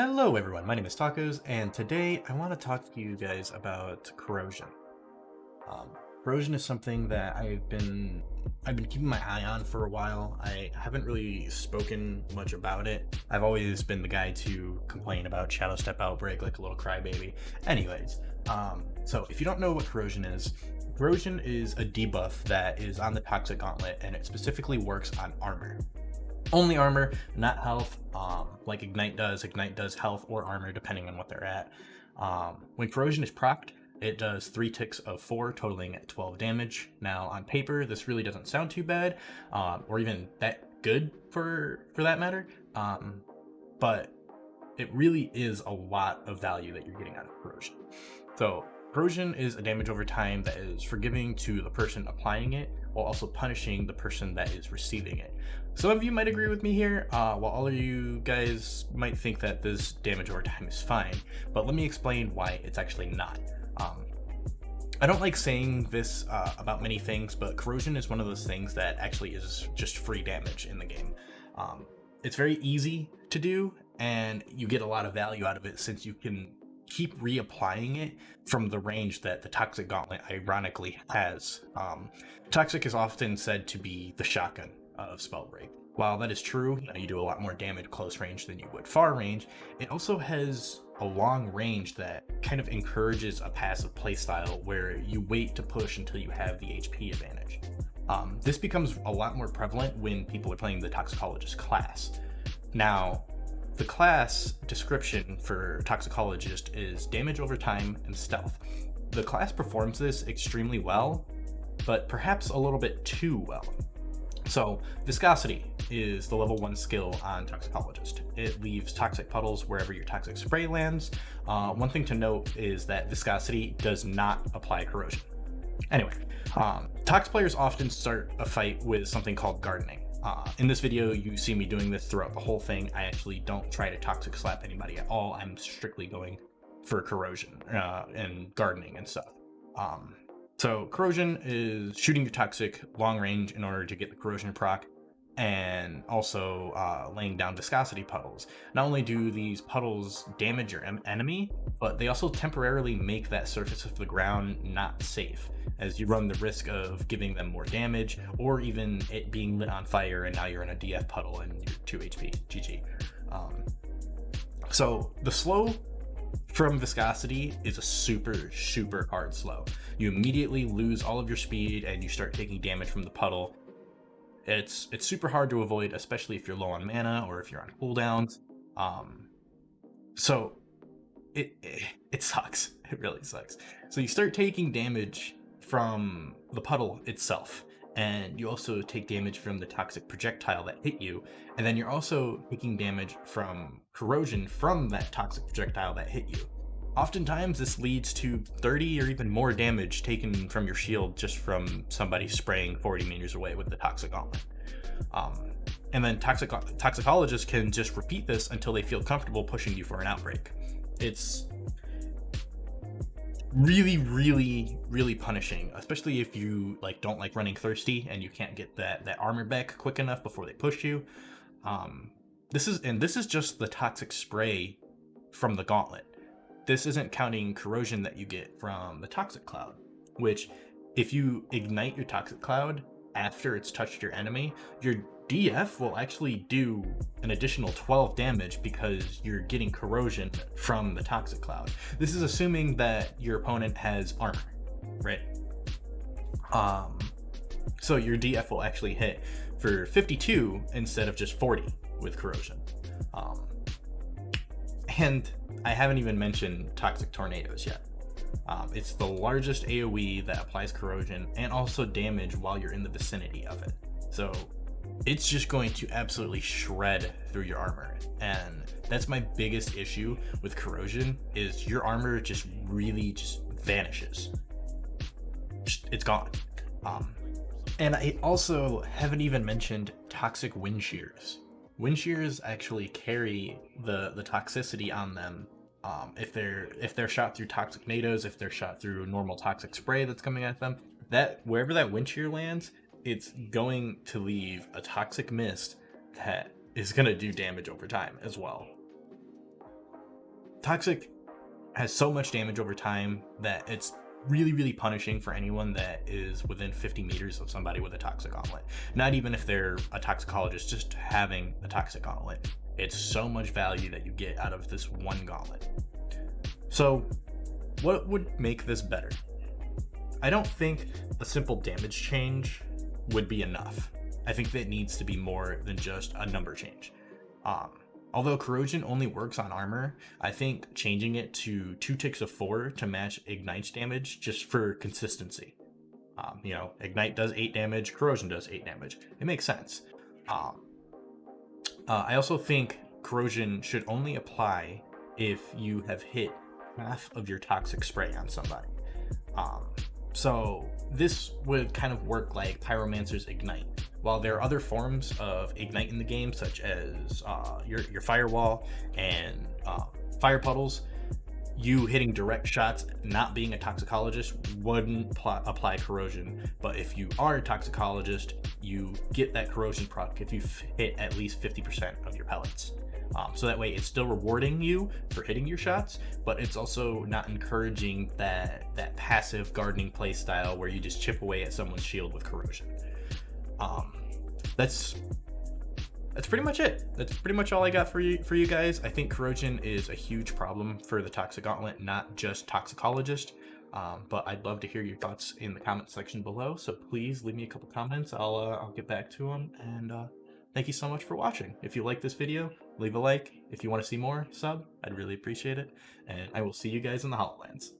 Hello everyone, my name is Tacos, and today I want to talk to you guys about corrosion. Um, Corrosion is something that I've been keeping my eye on for a while. I haven't really spoken much about it. I've always been the guy to complain about Shadow Step Outbreak like a little crybaby. Anyways, so if you don't know what corrosion is a debuff that is on the Toxic Gauntlet, and it specifically works on armor. Only armor, not health, like Ignite does. Ignite does health or armor, depending on what they're at. When Corrosion is procced, it does 3 ticks of 4, totaling 12 damage. Now, on paper, this really doesn't sound too bad, or even that good for that matter, but it really is a lot of value that you're getting out of Corrosion. So, Corrosion is a damage over time that is forgiving to the person applying it, while also punishing the person that is receiving it. Some of you might agree with me here, while all of you guys might think that this damage over time is fine, but let me explain why it's actually not. I don't like saying this about many things, but corrosion is one of those things that actually is just free damage in the game. It's very easy to do, and you get a lot of value out of it since you can keep reapplying it from the range that the Toxic Gauntlet ironically has. Toxic is often said to be the shotgun of Spellbreak. While that is true, you do a lot more damage close range than you would far range, it also has a long range that kind of encourages a passive playstyle where you wait to push until you have the HP advantage. This becomes a lot more prevalent when people are playing the Toxicologist class. Now, the class description for Toxicologist is damage over time and stealth. The class performs this extremely well, but perhaps a little bit too well. So, Viscosity is the level 1 skill on Toxicologist. It leaves toxic puddles wherever your toxic spray lands. One thing to note is that Viscosity does not apply corrosion. Anyway, Tox players often start a fight with something called gardening. In this video, you see me doing this throughout the whole thing. I actually don't try to toxic slap anybody at all. I'm strictly going for corrosion and gardening and stuff. So corrosion is shooting your toxic long range in order to get the corrosion proc, and also laying down viscosity puddles. Not only do these puddles damage your enemy, but they also temporarily make that surface of the ground not safe, as you run the risk of giving them more damage, or even it being lit on fire and now you're in a DF puddle and you're 2 HP. GG. So the slow from viscosity is a super hard slow. You immediately lose all of your speed and you start taking damage from the puddle. It's super hard to avoid, especially if you're low on mana or if you're on cooldowns. So it sucks. It really sucks. So you start taking damage from the puddle itself, and you also take damage from the toxic projectile that hit you, and then you're also taking damage from corrosion from that toxic projectile that hit you. Oftentimes this leads to 30 or even more damage taken from your shield just from somebody spraying 40 meters away with the Toxic Gauntlet. And then Toxicologists can just repeat this until they feel comfortable pushing you for an outbreak. It's really punishing, especially if you don't like running thirsty and you can't get that armor back quick enough before they push you. This is just the toxic spray from the gauntlet. This isn't counting corrosion that you get from the toxic cloud, which if you ignite your toxic cloud after it's touched your enemy, your DF will actually do an additional 12 damage because you're getting corrosion from the toxic cloud. This is assuming that your opponent has armor, right? So your DF will actually hit for 52 instead of just 40 with corrosion. And I haven't even mentioned Toxic Tornadoes yet. It's the largest AoE that applies corrosion and also damage while you're in the vicinity of it. So it's just going to absolutely shred through your armor. And that's my biggest issue with corrosion, is your armor just really vanishes. It's gone. And I also haven't even mentioned toxic wind shears. Wind shears actually carry the toxicity on them. If they're shot through toxic nados, if they're shot through normal toxic spray that's coming at them, that wherever that wind shear lands, it's going to leave a toxic mist that is going to do damage over time as well. Toxic has so much damage over time that it's really, really punishing for anyone that is within 50 meters of somebody with a toxic gauntlet. Not even if they're a toxicologist, just having a toxic gauntlet. It's so much value that you get out of this one gauntlet. So what would make this better? I don't think a simple damage change would be enough. I think that it needs to be more than just a number change. Although corrosion only works on armor, I think changing it to 2 ticks of 4 to match Ignite's damage just for consistency. Ignite does 8 damage, corrosion does 8 damage. It makes sense. I also think corrosion should only apply if you have hit half of your toxic spray on somebody. So this would kind of work like Pyromancer's Ignite. While there are other forms of Ignite in the game, such as your Firewall and Fire Puddles, you hitting direct shots, not being a toxicologist, wouldn't apply corrosion. But if you are a toxicologist, you get that corrosion proc if you hit at least 50% of your pellets. So that way it's still rewarding you for hitting your shots, but it's also not encouraging that passive gardening play style where you just chip away at someone's shield with corrosion. That's pretty much it. That's pretty much all I got for you guys. I think corrosion is a huge problem for the Toxic Gauntlet, not just toxicologist. But I'd love to hear your thoughts in the comment section below. So please leave me a couple comments. I'll get back to them. And thank you so much for watching. If you like this video, leave a like. If you want to see more, sub. I'd really appreciate it. And I will see you guys in the Hollow Lands.